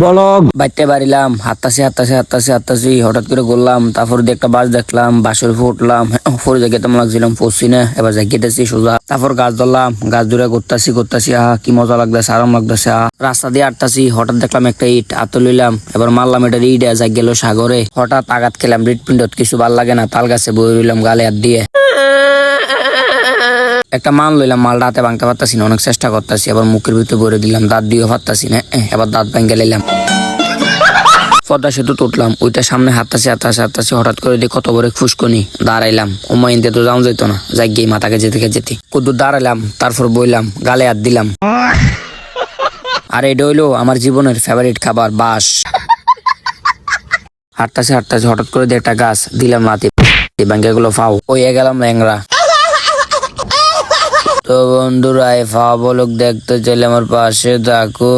বলো বাইতে বাড়িলাম, হাঁটতাছি হঠাৎ করে বললাম, তারপর দিয়ে একটা বাস দেখলাম, বাসের উপর উঠলাম, উপরে জায়গায় তেমন লাগছিলাম, পড়ছি না, এবার জায়গাতেছি সোজা, তারপর গাছ ধরলাম, গাছ ধরে ঘুরতাছি কি মজা লাগতেছে, আরাম লাগতেছে। রাস্তা দিয়ে হাঁটতাছি, হঠাৎ দেখলাম একটা ইট হাতে লইলাম, এবার মারলাম এটা ইট যাই গেল সাগরে, হঠাৎ আঘাত খেলাম হৃৎপিণ্ডত, কিছু ভাল লাগে না, তাল গাছে বই রইলাম গালে হাত দিয়ে। একটা মাল লইলাম, মালটা হাতে ভাঙতে পারতাছি না, অনেক চেষ্টা করতেছি, আবার মুখের ভিতরে ভরে দিলাম, দাঁত দিয়ে পারতাছি না, এবার দাঁত ভাঙে লাইলাম। পদ্মা সেতু উঠলাম, ওইটা সামনে হাঁটতাছি, হঠাৎ করে দিয়ে কত বড় ফুসকুনি, দাঁড়াইলাম, ওমাইনতে তো যাওয়া যেত না, যাই গিয়ে মাথাকে যেতে কদ্দুর দাঁড়াইলাম, তারপর বইলাম, গালে হাত দিলাম। আর এটা হইলো আমার জীবনের ফেভারিট খাবার, বাস। হাঁটতাছি হঠাৎ করে দিয়ে একটা গাছ দিলাম লাথি, ব্যাঙ্গে গুলো ফাও হয়ে গেলাম ল্যাংরা। তো বন্ধুরা, এই ফাও বলক দেখতে চাইলে আমার পাশে থাকো।